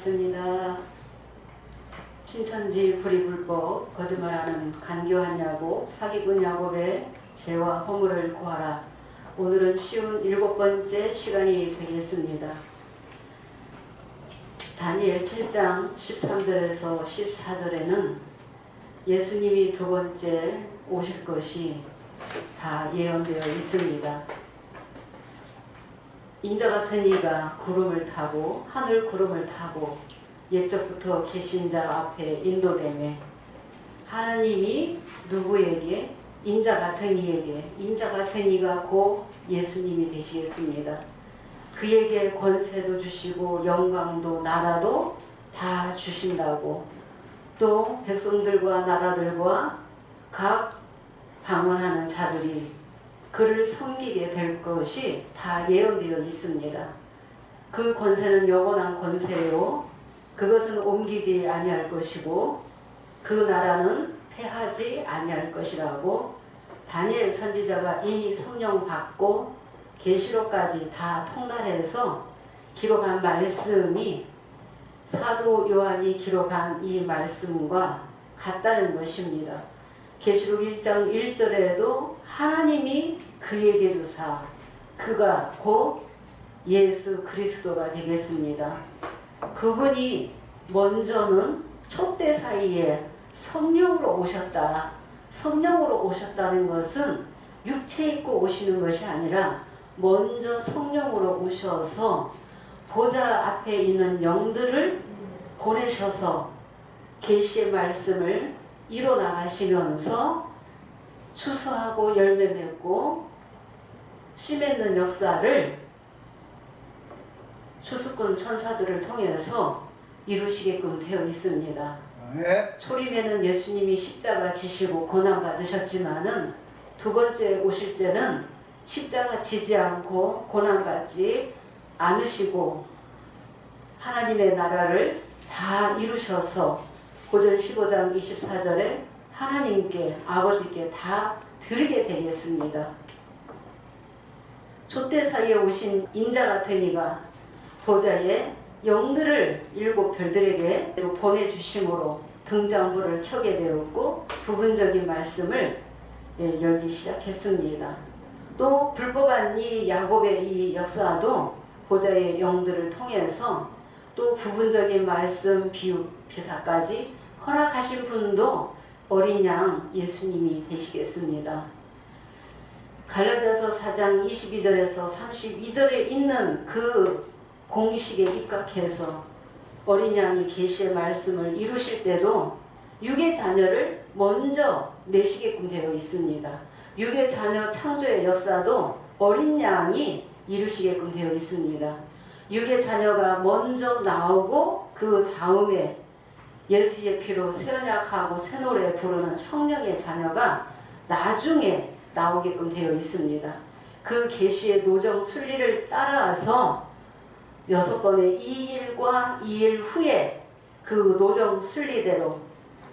말씀입니다. 신천지 불의불법 거짓말하는 간교한 야곱 사기꾼 야곱의 죄와 허물을 구하라. 오늘은 쉬운 7번째 시간이 되겠습니다. 다니엘 7장 13절에서 14절에는 예수님이 두 번째 오실 것이 다 예언되어 있습니다. 인자 같은 이가 구름을 타고 하늘 구름을 타고 옛적부터 계신 자 앞에 인도되매 하나님이 누구에게? 인자 같은 이에게, 인자 같은 이가 곧 예수님이 되시겠습니다. 그에게 권세도 주시고 영광도 나라도 다 주신다고, 또 백성들과 나라들과 각 방언하는 자들이 그를 섬기게 될 것이 다 예언되어 있습니다. 그 권세는 영원한 권세요, 그것은 옮기지 아니할 것이고 그 나라는 패하지 아니할 것이라고 다니엘 선지자가 이미 성령 받고 계시록까지 다 통달해서 기록한 말씀이 사도 요한이 기록한 이 말씀과 같다는 것입니다. 계시록 1장 1절에도 하나님이 그에게 주사 그가 곧 예수 그리스도가 되겠습니다. 그분이 먼저는 촛대 사이에 성령으로 오셨다. 성령으로 오셨다는 것은 육체 입고 오시는 것이 아니라 먼저 성령으로 오셔서 보좌 앞에 있는 영들을 보내셔서 계시의 말씀을 이뤄나가시면서 추수하고 열매 맺고 씨 맺는 역사를 추수꾼 천사들을 통해서 이루시게끔 되어 있습니다. 네. 초림에는 예수님이 십자가 지시고 고난 받으셨지만은 두 번째 오실 때는 십자가 지지 않고 고난 받지 않으시고 하나님의 나라를 다 이루셔서 고전 15장 24절에 하나님께 아버지께 다 드리게 되겠습니다. 촛대 사이에 오신 인자 같은 이가 보좌에 영들을 7별들에게 보내주심으로 등잔불을 켜게 되었고 부분적인 말씀을 열기 시작했습니다. 또 불법한 이 야곱의 이 역사도 보좌의 영들을 통해서 또 부분적인 말씀 비유 비사까지 허락하신 분도 어린 양 예수님이 되시겠습니다. 갈라디아서 4장 22절에서 32절에 있는 그 공식에 입각해서 어린 양이 계시의 말씀을 이루실 때도 육의 자녀를 먼저 내시게끔 되어 있습니다. 육의 자녀 창조의 역사도 어린 양이 이루시게끔 되어 있습니다. 육의 자녀가 먼저 나오고 그 다음에 예수의 피로 새 언약하고 새 노래 부르는 성령의 자녀가 나중에 나오게끔 되어 있습니다. 그 계시의 노정 순리를 따라서 6번의 2일과 2일 후에 그 노정 순리대로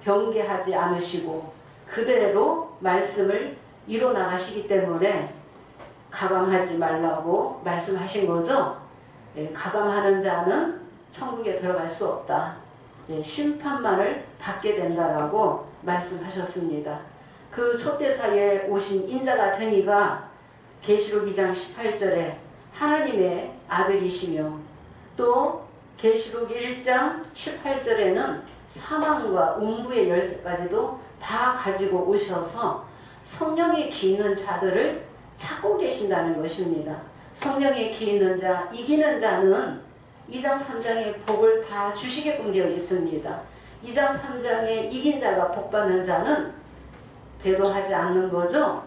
변개하지 않으시고 그대로 말씀을 이뤄나가시기 때문에 가감하지 말라고 말씀하신 거죠. 가감하는 자는 천국에 들어갈 수 없다. 심판만을 받게 된다라고 말씀하셨습니다. 그 촛대 사이에 오신 인자 같은 이가 계시록 2장 18절에 하나님의 아들이시며 또 계시록 1장 18절에는 사망과 음부의 열쇠까지도 다 가지고 오셔서 성령에 기있는 자들을 찾고 계신다는 것입니다. 성령에 기있는 자, 이기는 자는 2장 3장의 복을 다 주시게끔 되어 있습니다. 2장 3장의 이긴 자가 복받는 자는 배도하지 않는 거죠.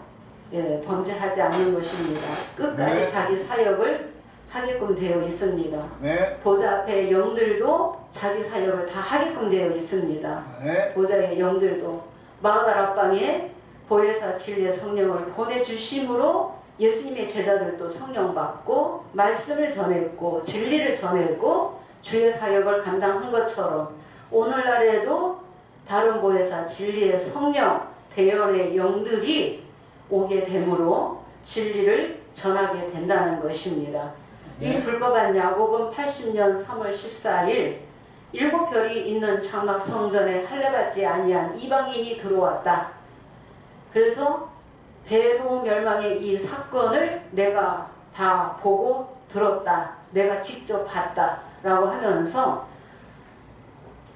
범죄하지 않는 것입니다. 끝까지 네. 자기 사역을 하게끔 되어 있습니다. 네. 보좌 앞에 영들도 자기 사역을 다 하게끔 되어 있습니다. 네. 보좌의 영들도 마가다락방에 보혜사 진리의 성령을 보내주심으로 예수님의 제자들도 성령 받고 말씀을 전했고 진리를 전했고 주의 사역을 감당한 것처럼 오늘날에도 다른 보혜사 진리의 성령 대연의 영들이 오게 되므로 진리를 전하게 된다는 것입니다. 네. 이 불법한 야곱은 80년 3월 14일 일곱 별이 있는 장막 성전에 할례받지 아니한 이방인이 들어왔다. 그래서 배도 멸망의 이 사건을 내가 다 보고 들었다. 내가 직접 봤다. 라고 하면서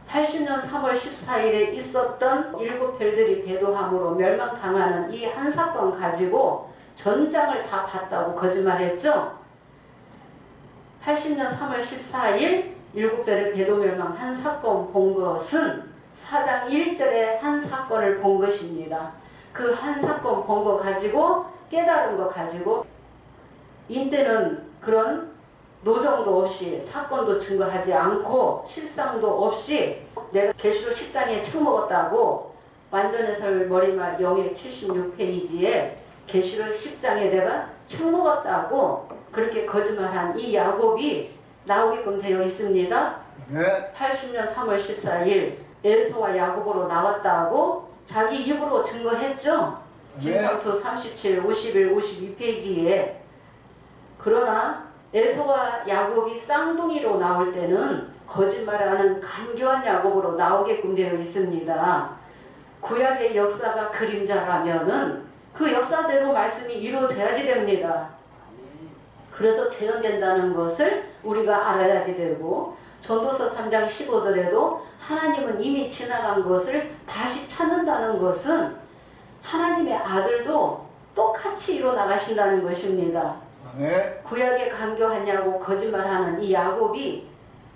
80년 3월 14일에 있었던 일곱 별들이 배도함으로 멸망당하는 이 한 사건 가지고 전장을 다 봤다고 거짓말했죠. 80년 3월 14일 일곱 별의 배도 멸망 한 사건 본 것은 4장 1절에 한 사건을 본 것입니다. 그 한 사건 본 거 가지고 깨달은 거 가지고 인때는 그런 노정도 없이 사건도 증거하지 않고 실상도 없이 내가 계시록 10장에 처먹었다고 완전해설 머리말 영의 76페이지에 계시록 10장에 내가 처먹었다고 그렇게 거짓말한 이 야곱이 나오게끔 되어 있습니다. 네. 80년 3월 14일 에서와 야곱으로 나왔다고 자기 입으로 증거했죠. 진상투 37, 51, 52페이지에. 그러나 에서와 야곱이 쌍둥이로 나올 때는 거짓말하는 간교한 야곱으로 나오게끔 되어 있습니다. 구약의 역사가 그림자라면은 그 역사대로 말씀이 이루어져야지 됩니다. 그래서 재현된다는 것을 우리가 알아야지 되고, 전도서 3장 15절에도 하나님은 이미 지나간 것을 다시 찾는다는 것은 하나님의 아들도 똑같이 이루어나가신다는 것입니다. 네. 구약에 간교하냐고 거짓말하는 이 야곱이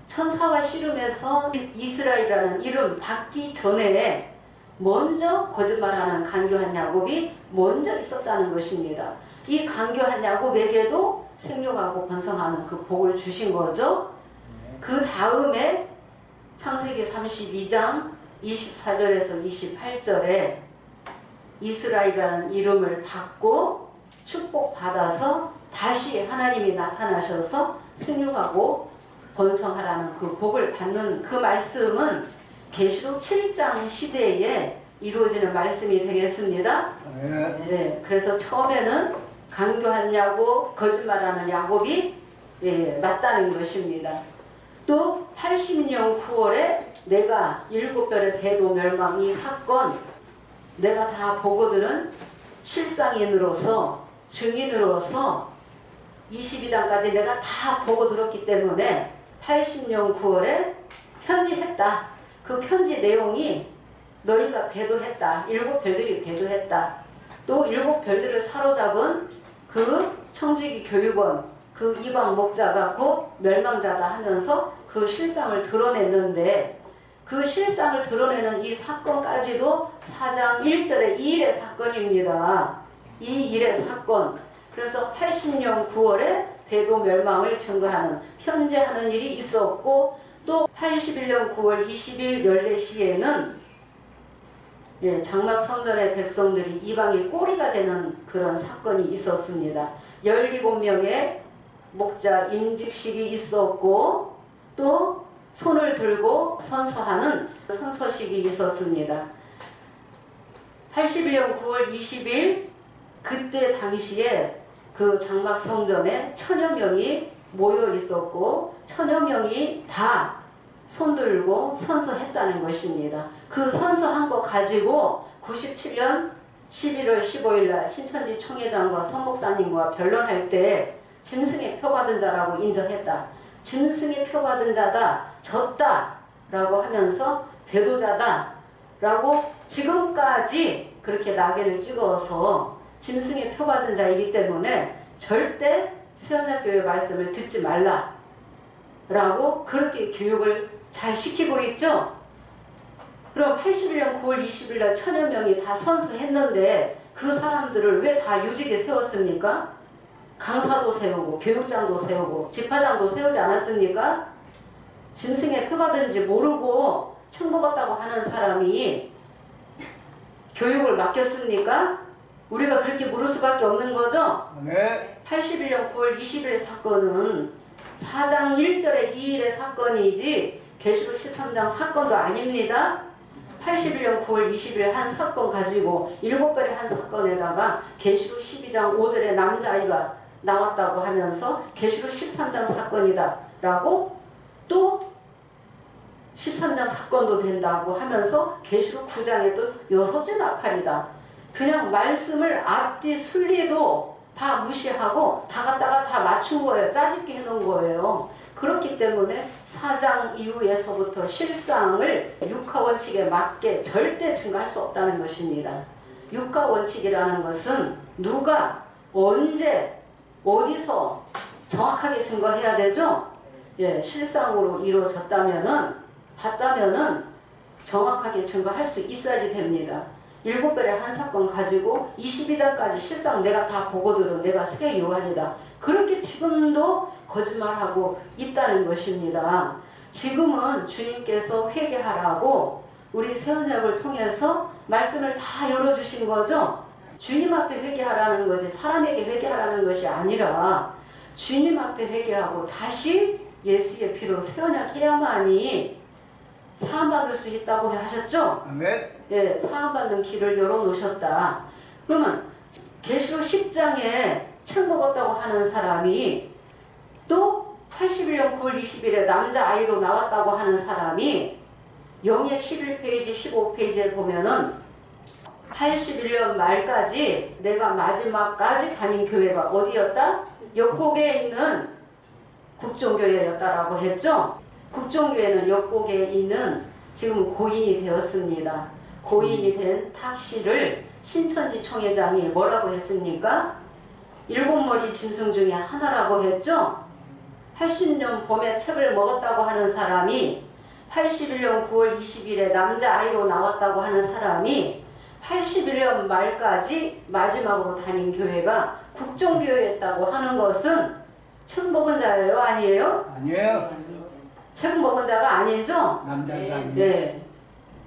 천사와 씨름에서 이스라엘이라는 이름 받기 전에 먼저 거짓말하는 간교한 야곱이 먼저 있었다는 것입니다. 이 간교한 야곱에게도 생육하고 번성하는 그 복을 주신 거죠. 그 다음에 창세기 32장 24절에서 28절에 이스라엘이라는 이름을 받고 축복받아서 다시 하나님이 나타나셔서 생육하고 번성하라는 그 복을 받는 그 말씀은 계시록 7장 시대에 이루어지는 말씀이 되겠습니다. 네, 그래서 처음에는 강교한 야곱, 거짓말하는 야곱이 맞다는 것입니다. 또 80년 9월에 내가 일곱 별의 대도 멸망 이 사건 내가 다 보거든은 실상인으로서 증인으로서 22장까지 내가 다 보고 들었기 때문에 80년 9월에 편지했다. 그 편지 내용이 너희가 배도했다. 일곱 별들이 배도했다. 또 일곱 별들을 사로잡은 그 청지기 교육원 그 이방 목자가 곧 멸망자다 하면서 그 실상을 드러냈는데 그 실상을 드러내는 이 사건까지도 4장 1절의 이 일의 사건입니다. 이 일의 사건. 그래서 80년 9월에 배도 멸망을 증거하는 편지하는 일이 있었고 또 81년 9월 20일 14시에는 장막 성전의 백성들이 이방의 꼬리가 되는 그런 사건이 있었습니다. 17명의 목자 임직식이 있었고 또 손을 들고 선서하는 선서식이 있었습니다. 81년 9월 20일 그때 당시에 그 장막 성전에 1000여 명이 모여 있었고 1000여 명이 다 손들고 선서했다는 것입니다. 그 선서한 거 가지고 97년 11월 15일 날 신천지 총회장과 선목사님과 변론할 때 짐승의 표 받은 자라고 인정했다. 짐승의 표 받은 자다, 졌다 라고 하면서 배도자다 라고 지금까지 그렇게 낙인을 찍어서 짐승의 표 받은 자이기 때문에 절대 세언약교회 말씀을 듣지 말라 라고 그렇게 교육을 잘 시키고 있죠. 그럼 81년 9월 20일 날 1000여 명이 다 선서했는데 그 사람들을 왜 다 요직에 세웠습니까? 강사도 세우고 교육장도 세우고 집화장도 세우지 않았습니까? 짐승의 표 받은지 모르고 청먹었다고 하는 사람이 교육을 맡겼습니까? 우리가 그렇게 물을 수밖에 없는 거죠? 네. 81년 9월 20일 사건은 4장 1절의 이 일의 사건이지 계시록 13장 사건도 아닙니다. 81년 9월 20일 한 사건 가지고 일곱 별의 한 사건에다가 계시록 12장 5절에 남자아이가 나왔다고 하면서 계시록 13장 사건이다 라고 또 13장 사건도 된다고 하면서 계시록 9장에 또 6째 나팔이다. 그냥 말씀을 앞뒤 순리도 다 무시하고 다 갖다가 다 맞춘 거예요. 짜집기 해놓은 거예요. 그렇기 때문에 4장 이후에서부터 실상을 육하 원칙에 맞게 절대 증거할 수 없다는 것입니다. 육하 원칙이라는 것은 누가 언제 어디서 정확하게 증거해야 되죠? 예, 실상으로 이루어졌다면은 봤다면은 정확하게 증거할 수 있어야지 됩니다. 7별의 한 사건 가지고 22장까지 실상 내가 다 보거든 내가 새 요한이다. 그렇게 지금도 거짓말하고 있다는 것입니다. 지금은 주님께서 회개하라고 우리 새언약을 통해서 말씀을 다 열어주신 거죠. 주님 앞에 회개하라는 것이 사람에게 회개하라는 것이 아니라 주님 앞에 회개하고 다시 예수의 피로 새언약 해야만이 사함받을 수 있다고 하셨죠? 아멘. 예, 사함받는 길을 열어놓으셨다. 그러면 계시록 10장에 책 먹었다고 하는 사람이 또 81년 9월 20일에 남자아이로 나왔다고 하는 사람이 영예 11페이지 15페이지에 보면은 81년 말까지 내가 마지막까지 다닌 교회가 어디였다? 역곡에 있는 국종교회였다라고 했죠? 국종교회는 역곡에 있는 지금 고인이 되었습니다. 고인이 된 탁씨를 신천지 총회장이 뭐라고 했습니까? 7머리 짐승 중에 하나라고 했죠? 80년 봄에 책을 먹었다고 하는 사람이 81년 9월 20일에 남자아이로 나왔다고 하는 사람이 81년 말까지 마지막으로 다닌 교회가 국종교회였다고 하는 것은 책 먹은 자예요? 아니에요? 아니에요. 책 먹은 자가 아니죠? 남자가 아니에요. 네.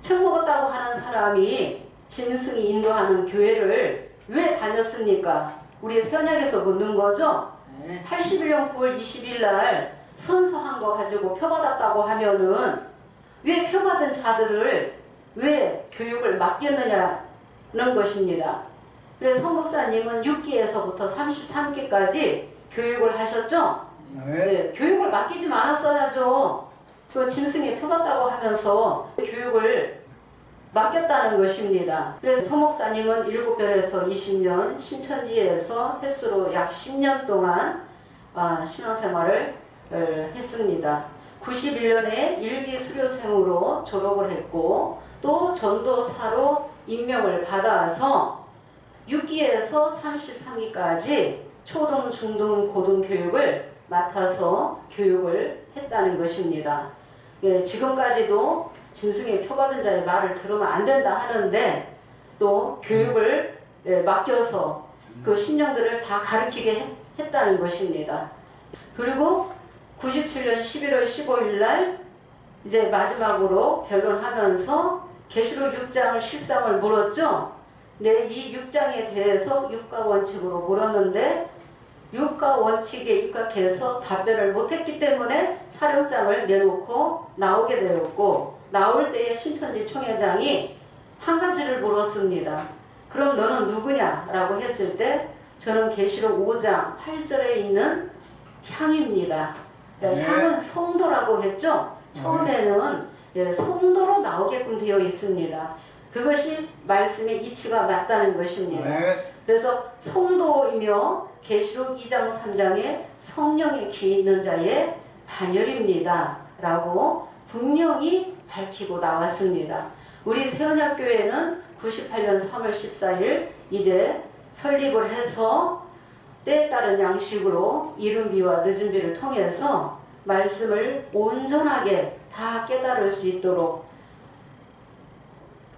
책 먹었다고 하는 사람이 짐승이 인도하는 교회를 왜 다녔습니까? 우리 선약에서 묻는 거죠? 81년 9월 20일 날 선서한 거 가지고 표받았다고 하면은 왜 표받은 자들을 왜 교육을 맡겼느냐는 것입니다. 그래서 성 목사님은 6기에서부터 33기까지 교육을 하셨죠? 네, 교육을 맡기지 않았어야죠. 그 짐승에 표받다고 하면서 교육을 맡겼다는 것입니다. 그래서 성 목사님은 7별에서 20년, 신천지에서 횟수로 약 10년 동안 신앙생활을 했습니다. 91년에 일기 수료생으로 졸업을 했고 또 전도사로 임명을 받아서 6기에서 33기까지 초등, 중등, 고등 교육을 맡아서 교육을 했다는 것입니다. 예, 지금까지도 짐승에 표받은 자의 말을 들으면 안 된다 하는데 또 교육을 맡겨서 그 신령들을 다 가르치게 했다는 것입니다. 그리고 97년 11월 15일 날 이제 마지막으로 변론하면서 계시록 6장을 실상을 물었죠. 네, 이 6장에 대해서 육가원칙으로 물었는데 육가원칙에 입각해서 답변을 못했기 때문에 사령장을 내놓고 나오게 되었고 나올 때에 신천지 총회장이 한 가지를 물었습니다. 그럼 너는 누구냐? 라고 했을 때 저는 계시록 5장 8절에 있는 향입니다. 향은 성도라고 했죠? 처음에는 성도로 나오게끔 되어 있습니다. 그것이 말씀의 이치가 맞다는 것입니다. 그래서 성도이며 계시록 2장 3장에 성령의 귀 있는 자의 반열입니다. 라고 분명히 밝히고 나왔습니다. 우리 새언약교회는 98년 3월 14일 이제 설립을 해서 때에 따른 양식으로 이른 비와 늦은 비를 통해서 말씀을 온전하게 다 깨달을 수 있도록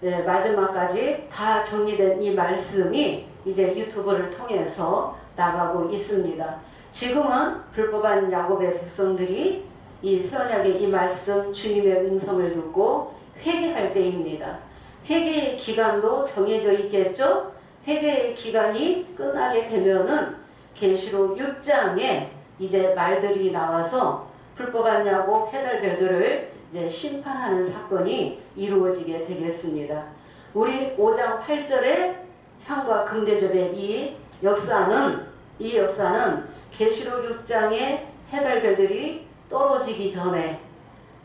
마지막까지 다 정리된 이 말씀이 이제 유튜브를 통해서 나가고 있습니다. 지금은 불법한 야곱의 백성들이 이 새언약의 이 말씀 주님의 음성을 듣고 회개할 때입니다. 회개의 기간도 정해져 있겠죠? 회개의 기간이 끝나게 되면은 계시록 6장에 이제 말들이 나와서 불법한 야곱 해달별들을 이제 심판하는 사건이 이루어지게 되겠습니다. 우리 5장 8절에 향과 금대접의 이 역사는 계시록 6장의 해달별들이 떨어지기 전에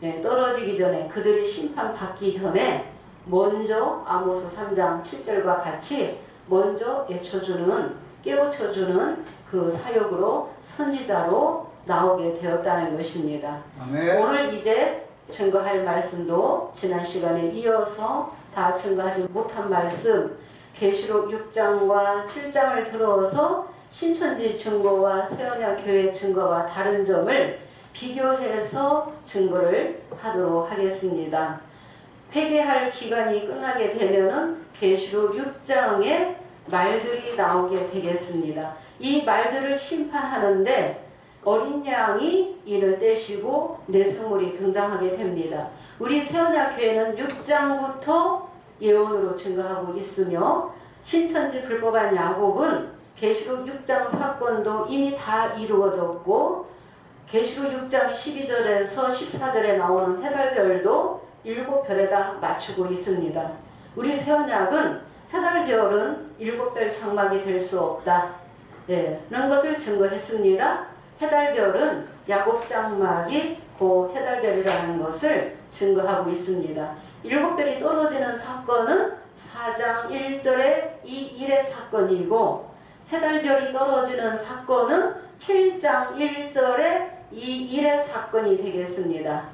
떨어지기 전에 그들이 심판받기 전에 먼저 아모스 3장 7절과 같이 먼저 깨우쳐주는 그 사역으로 선지자로 나오게 되었다는 것입니다. 아멘. 오늘 이제 증거할 말씀도 지난 시간에 이어서 다 증거하지 못한 말씀 계시록 6장과 7장을 들어서 신천지 증거와 새언약 교회 증거와 다른 점을 비교해서 증거를 하도록 하겠습니다. 회개할 기간이 끝나게 되면은 계시록 6장에 말들이 나오게 되겠습니다. 이 말들을 심판하는데 어린 양이 이를 떼시고 내생물이 등장하게 됩니다. 우리 새언약 교회는 6장부터 예언으로 증거하고 있으며 신천지 불법한 야곱은 계시록 6장 사건도 이미 다 이루어졌고 계시록 6장 12절에서 14절에 나오는 해달별도 7별에다 맞추고 있습니다. 우리 새언약은 해달별은 7별 장막이 될 수 없다. 그런 것을 증거했습니다. 해달별은 야곱 장막이 그 해달별이라는 것을 증거하고 있습니다. 7별이 떨어지는 사건은 4장 1절의 이 일의 사건이고 해달별이 떨어지는 사건은 7장 1절의 이 일의 사건이 되겠습니다.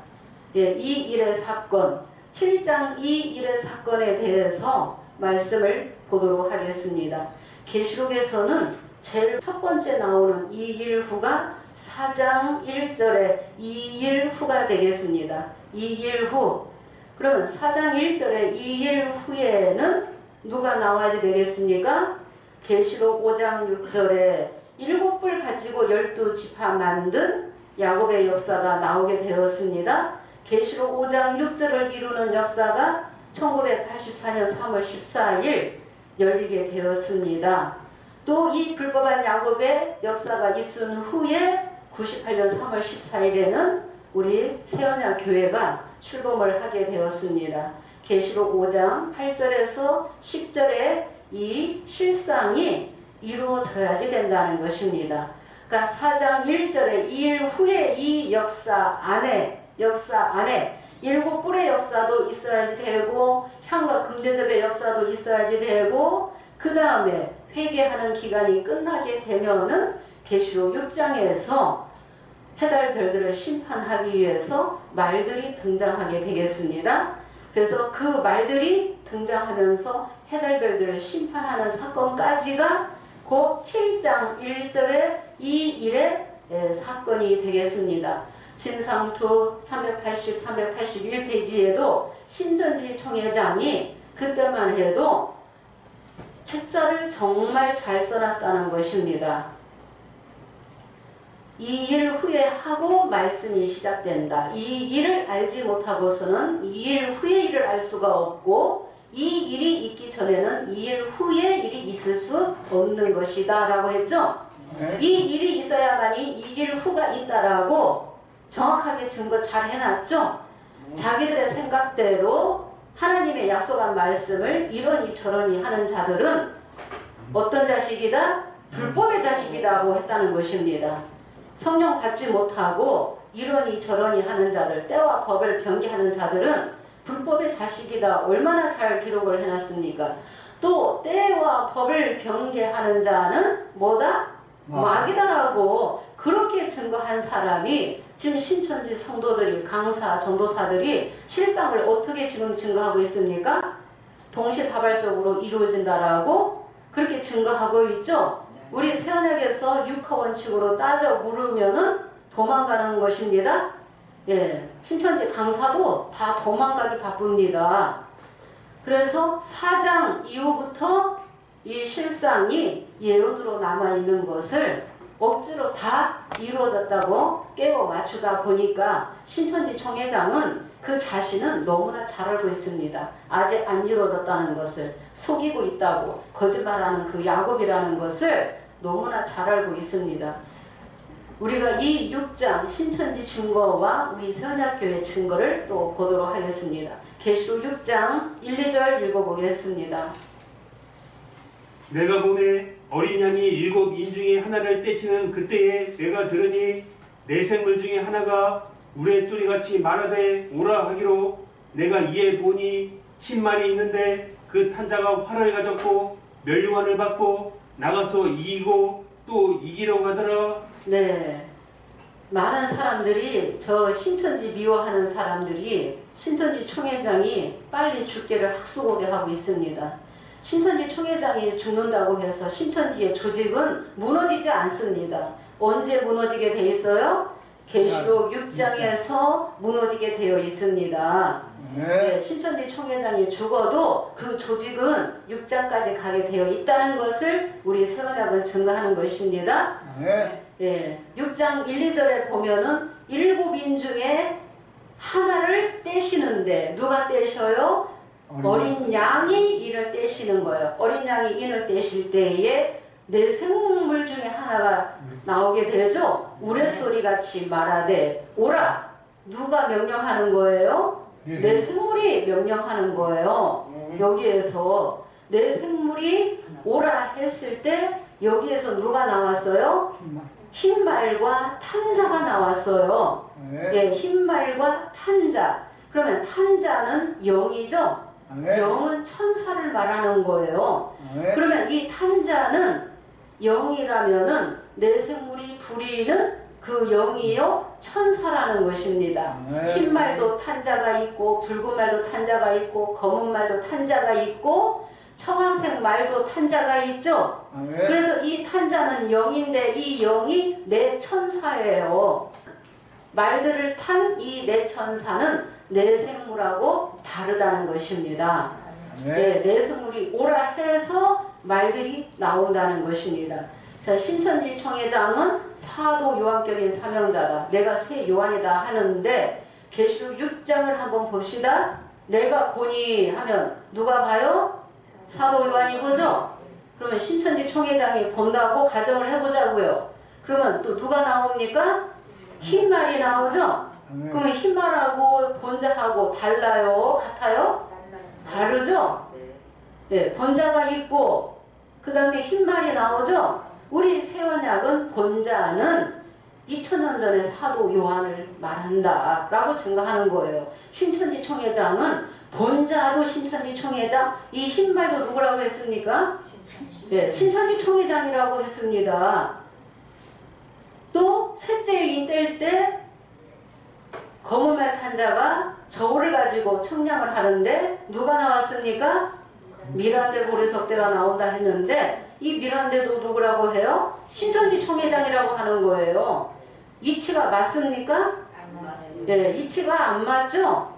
이 일의 사건, 7장 이 일의 사건에 대해서 말씀을 보도록 하겠습니다. 계시록에서는 제일 첫 번째 나오는 이 일 후가 4장 1절의 이 일 후가 되겠습니다. 이 일 후. 그러면 4장 1절의 이 일 후에는 누가 나와야 되겠습니까? 계시록 5장 6절에 7뿔 가지고 12지파 만든 야곱의 역사가 나오게 되었습니다. 계시록 5장 6절을 이루는 역사가 1984년 3월 14일 열리게 되었습니다. 또 이 불법한 야곱의 역사가 있은 후에 98년 3월 14일에는 우리 새언약 교회가 출범을 하게 되었습니다. 계시록 5장 8절에서 10절에 이 실상이 이루어져야지 된다는 것입니다. 그러니까 4장 1절에 이 일 후에 이 역사 안에 7뿔의 역사도 있어야지 되고 향과 금대접의 역사도 있어야지 되고 그 다음에 회개하는 기간이 끝나게 되면은 계시록 6장에서 해달별들을 심판하기 위해서 말들이 등장하게 되겠습니다. 그래서 그 말들이 등장하면서 해달별들을 심판하는 사건까지가 곧 7장 1절의 이 일의 사건이 되겠습니다. 진상투 380, 381페이지에도 신천지 총회장이 그때만 해도 책자를 정말 잘 써놨다는 것입니다. 이 일 후에 하고 말씀이 시작된다. 이 일을 알지 못하고서는 이 일 후의 일을 알 수가 없고 이 일이 있기 전에는 이 일 후의 일이 있을 수 없는 것이다 라고 했죠. 이 일이 있어야만이 이 일 후가 있다라고 정확하게 증거 잘 해놨죠. 자기들의 생각대로 하나님의 약속한 말씀을 이러니 저러니 하는 자들은 어떤 자식이다? 불법의 자식이라고 했다는 것입니다. 성령 받지 못하고 이러니 저러니 하는 자들, 때와 법을 변개하는 자들은 불법의 자식이다. 얼마나 잘 기록을 해놨습니까? 또 때와 법을 변개하는 자는 뭐다? 마귀다라고 그렇게 증거한 사람이 지금 신천지 성도들이, 강사, 전도사들이 실상을 어떻게 지금 증거하고 있습니까? 동시다발적으로 이루어진다라고 그렇게 증거하고 있죠. 우리 새언약에서 육하원칙으로 따져 물으면은 도망가는 것입니다. 신천지 강사도 다 도망가기 바쁩니다. 그래서 4장 이후부터 이 실상이 예언으로 남아있는 것을 억지로 다 이루어졌다고 깨워 맞추다 보니까 신천지 총회장은 그 자신은 너무나 잘 알고 있습니다. 아직 안 이루어졌다는 것을, 속이고 있다고 거짓말하는 그 야곱이라는 것을 너무나 잘 알고 있습니다. 우리가 이 6장 신천지 증거와 우리 새언약교회 증거를 또 보도록 하겠습니다. 계시록 6장 1, 2절 읽어보겠습니다. 내가 보매 어린 양이 7인 중에 하나를 떼치는 그때에 내가 들으니 네 생물 중에 하나가 우레소리같이 말하되 오라 하기로 내가 이에 보니 10마리 있는데 그 탄자가 활을 가졌고 면류관을 받고 나가서 이기고 또 이기려고 하더라. 네. 많은 사람들이 저 신천지 미워하는 사람들이 신천지 총회장이 빨리 죽기를 학수고대하고 있습니다. 신천지 총회장이 죽는다고 해서 신천지의 조직은 무너지지 않습니다. 언제 무너지게 돼 있어요? 계시록 6장에서 무너지게 되어 있습니다. 네, 신천지 총회장이 죽어도 그 조직은 6장까지 가게 되어 있다는 것을 우리 세원학은 증거하는 것입니다. 네, 6장 1, 2절에 보면은 7인 중에 하나를 떼시는데 누가 떼셔요? 어린 양이 인을 떼시는 거예요. 어린 양이 인을 떼실 때에 내 생물 중에 하나가 나오게 되죠. 우레소리 같이 말하되 오라. 누가 명령하는 거예요? 내 생물이 명령하는 거예요. 여기에서 내 생물이 오라 했을 때 여기에서 누가 나왔어요? 흰말과 탄자가 나왔어요. 예, 흰말과 탄자. 그러면 탄자는 영이죠. 영은 천사를 말하는 거예요. 그러면 이 탄자는 영이라면은 내 생물이 부리는 그 영이요 천사라는 것입니다. 흰 말도 탄자가 있고 붉은 말도 탄자가 있고 검은 말도 탄자가 있고 청황색 말도 탄자가 있죠. 그래서 이 탄자는 영인데 이 영이 내 천사예요. 말들을 탄 이 내 천사는 내 생물하고 다르다는 것입니다. 네, 내 생물이 오라 해서 말들이 나온다는 것입니다. 자, 신천지 총회장은 사도 요한격인 사명자다. 내가 새 요한이다 하는데 계시록 6장을 한번 봅시다. 내가 보니 하면 누가 봐요? 사도 요한이 보죠? 그러면 신천지 총회장이 본다고 가정을 해보자고요. 그러면 또 누가 나옵니까? 흰말이 나오죠? 그러면 흰말하고 본자하고 달라요? 같아요? 다르죠? 네, 본자가 있고 그 다음에 흰말이 나오죠? 우리 세원약은 본자는 2000년 전에 사도 요한을 말한다 라고 증거하는 거예요. 신천지 총회장은 본자도 신천지 총회장, 이 흰말도 누구라고 했습니까? 네, 신천지 총회장이라고 했습니다. 또 셋째 인 뗄 때 검은 말 탄자가 저울을 가지고 청량을 하는데 누가 나왔습니까? 미란데 보리석대가 나온다 했는데 이 미란데도 누구라고 해요? 신천지 총회장이라고 하는 거예요. 이치가 맞습니까? 네, 이치가 안 맞죠?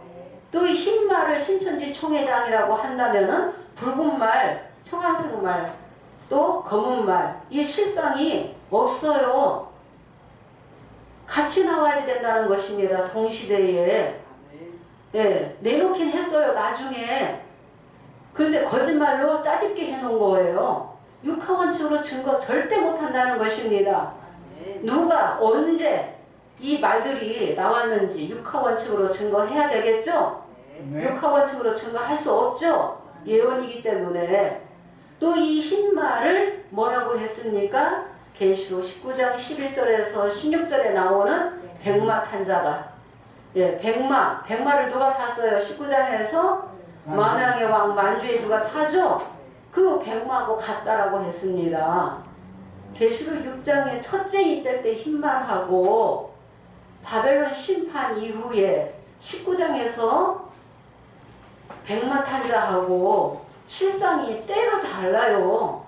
또 이 흰 말을 신천지 총회장이라고 한다면은 붉은 말, 청황색 말, 또 검은 말, 이 실상이 없어요. 같이 나와야 된다는 것입니다. 동시대에. 네, 내놓긴 했어요. 나중에. 그런데 거짓말로 짜집게 해놓은 거예요. 육하원칙으로 증거 절대 못한다는 것입니다. 누가 언제 이 말들이 나왔는지 육하원칙으로 증거해야 되겠죠? 육하원칙으로 증거할 수 없죠? 예언이기 때문에. 또 이 흰 말을 뭐라고 했습니까? 계시록 19장 11절에서 16절에 나오는 백마 탄자가, 예, 백마를 누가 탔어요? 19장에서 만왕의 왕 만주의 주가 타죠? 그 백마하고 같다라고 했습니다. 계시록 6장의 첫째 이때 때 흰말하고 바벨론 심판 이후에 19장에서 백마 탄자하고 실상이 때가 달라요.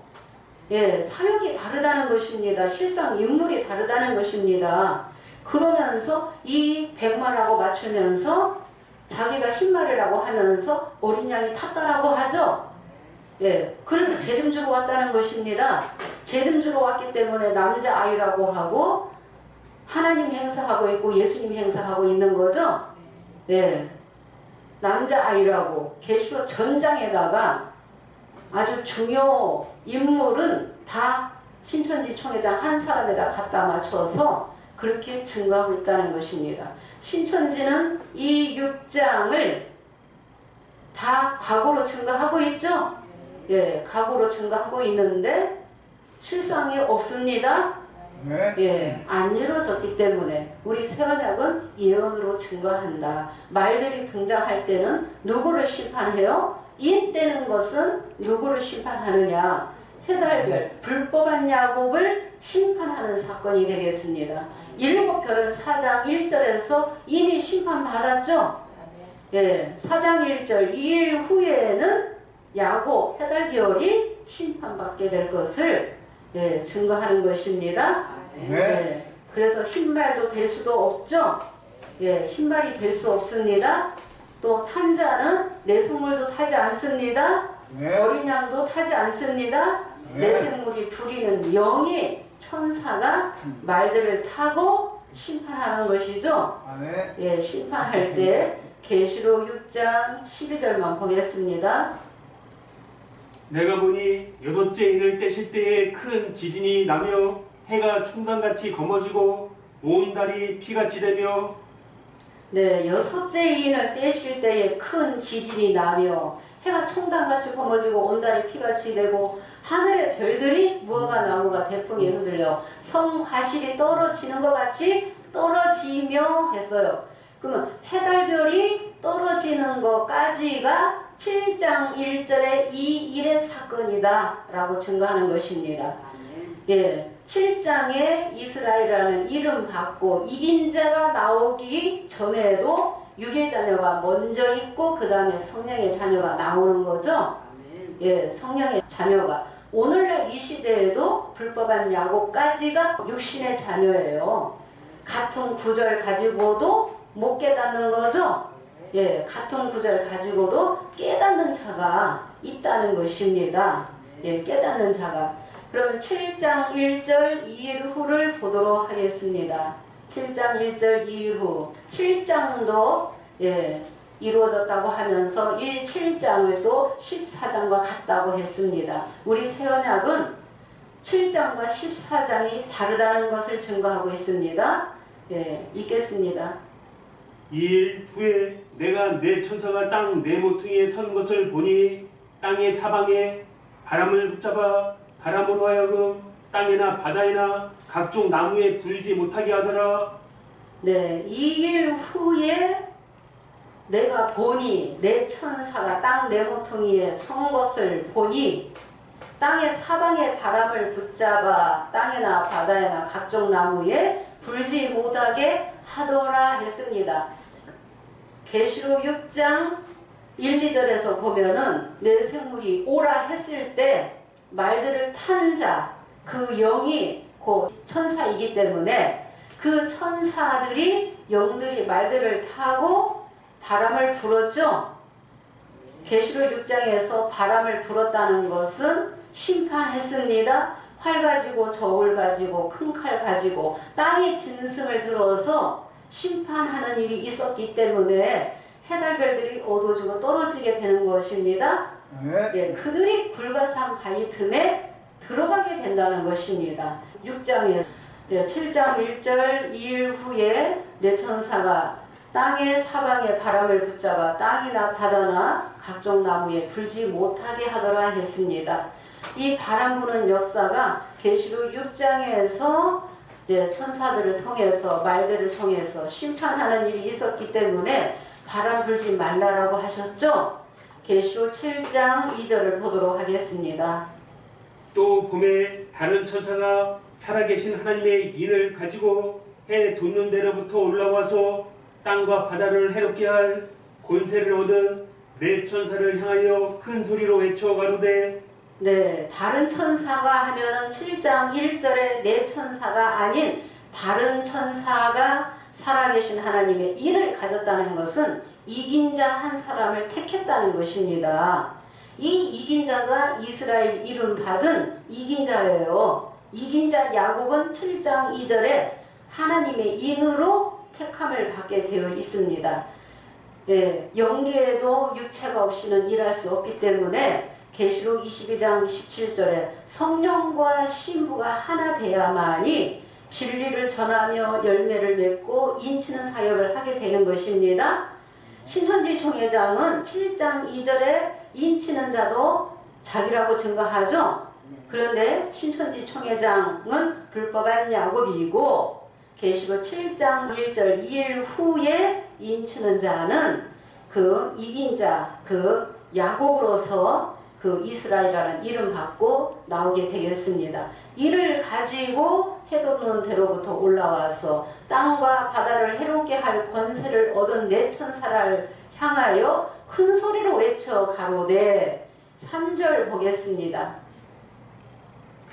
예, 사역이 다르다는 것입니다. 실상 인물이 다르다는 것입니다. 그러면서 이 백마라고 맞추면서 자기가 흰말이라고 하면서 어린 양이 탔다라고 하죠. 예, 그래서 재림주로 왔다는 것입니다. 재림주로 왔기 때문에 남자아이라고 하고 하나님 행사하고 있고 예수님 행사하고 있는 거죠. 예, 남자아이라고 계시록 전장에다가 아주 중요 인물은 다 신천지 총회장 한 사람에다 갖다 맞춰서 그렇게 증거하고 있다는 것입니다. 신천지는 이 6장을 다 과거로 증거하고 있죠? 예, 과거로 증거하고 있는데 실상이 없습니다. 네. 예, 안 이루어졌기 때문에 우리 새 언약은 예언으로 증거한다. 말들이 등장할 때는 누구를 심판해요? 인때는 것은 누구를 심판하느냐? 해달별, 불법한 야곱을 심판하는 사건이 되겠습니다. 일곱 별은 4장 1절에서 이미 심판받았죠? 예, 4장 1절 2일 후에는 야곱, 해달별이 심판받게 될 것을 예, 증거하는 것입니다. 네. 예, 그래서 흰말도 될 수도 없죠. 예, 흰말이 될 수 없습니다. 또 탄자는 내생물도 타지 않습니다. 네. 어린 양도 타지 않습니다. 네. 내생물이 부리는 영이 천사가 말들을 타고 심판하는 것이죠. 네. 예, 심판할 때 계시록 6장 12절만 보겠습니다. 내가 보니 여섯째 인을 떼실 때에 큰 지진이 나며 해가 총단같이 검어지고 온 달이 피같이 되며 네, 여섯째 인을 떼실 때에 큰 지진이 나며 해가 총단같이 검어지고 온 달이 피같이 되고 하늘의 별들이 무화과 나무가 대풍에 흔들려 성화실이 떨어지는 것 같이 떨어지며 했어요. 그러면 해달별이 떨어지는 것까지가 7장 1절의 이 일의 사건이다 라고 증거하는 것입니다. 예, 7장에 이스라엘이라는 이름 받고 이긴 자가 나오기 전에도 육의 자녀가 먼저 있고 그 다음에 성령의 자녀가 나오는 거죠. 예, 성령의 자녀가 오늘날 이 시대에도 불법한 야곱까지가 육신의 자녀예요. 같은 구절 가지고도 못 깨닫는 거죠. 예, 같은 구절 가지고도 깨닫는 자가 있다는 것입니다. 예, 깨닫는 자가. 그러면 7장 1절 2일 후를 보도록 하겠습니다. 7장 1절 2일 후. 7장도 예, 이루어졌다고 하면서 7장을 또 14장과 같다고 했습니다. 우리 새 언약은 7장과 14장이 다르다는 것을 증거하고 있습니다. 예, 읽겠습니다. 2일 후에 내가 내 천사가 땅 네 모퉁이에 선 것을 보니 땅의 사방에 바람을 붙잡아 바람으로 하여금 땅이나 바다에나 각종 나무에 불지 못하게 하더라. 네, 2일 후에 내가 보니 내 천사가 땅 네 모퉁이에 선 것을 보니 땅의 사방에 바람을 붙잡아 땅이나 바다에나 각종 나무에 불지 못하게 하더라 했습니다. 계시록 6장 1, 2절에서 보면은 내 생물이 오라 했을 때 말들을 탄 자, 그 영이 곧 천사이기 때문에 그 천사들이 영들이 말들을 타고 바람을 불었죠. 계시록 6장에서 바람을 불었다는 것은 심판했습니다. 활 가지고 저울 가지고 큰 칼 가지고 땅의 짐승을 들어서 심판하는 일이 있었기 때문에 해달별들이 얻어지고 떨어지게 되는 것입니다. 네. 예, 그들이 불가사한 바위 틈에 들어가게 된다는 것입니다. 6장에 7장 1절 2일 후에 내 천사가 땅의 사방에 바람을 붙잡아 땅이나 바다나 각종 나무에 불지 못하게 하더라 했습니다. 이 바람 부는 역사가 계시록 6장에서 천사들을 통해서 말들을 통해서 심판하는 일이 있었기 때문에 바람 불지 말라라고 하셨죠. 계시록 7장 2절을 보도록 하겠습니다. 또 봄에 다른 천사가 살아계신 하나님의 인을 가지고 해 돋는 데로부터 올라와서 땅과 바다를 해롭게 할 권세를 얻은 네 천사를 향하여 큰 소리로 외쳐 가로되 네, 다른 천사가 하면은 7장 1절에 네 천사가 아닌 다른 천사가 살아계신 하나님의 인을 가졌다는 것은 이긴 자 한 사람을 택했다는 것입니다. 이 이긴 자가 이스라엘 이름 받은 이긴 자예요. 이긴 자 야곱은 7장 2절에 하나님의 인으로 택함을 받게 되어 있습니다. 예, 영계에도 육체가 없이는 일할 수 없기 때문에 계시록 22장 17절에 성령과 신부가 하나 돼야만이 진리를 전하며 열매를 맺고 인치는 사역을 하게 되는 것입니다. 신천지 총회장은 7장 2절에 인치는 자도 자기라고 증거하죠. 그런데 신천지 총회장은 불법한 야곱이고 계시록 7장 1절 2일 후에 인치는 자는 그 이긴 자, 그 야곱으로서 그 이스라엘이라는 이름 받고 나오게 되겠습니다. 이를 가지고 해돋는 대로부터 올라와서 땅과 바다를 해롭게 할 권세를 얻은 내 천사를 향하여 큰 소리로 외쳐 가로되 3절 보겠습니다.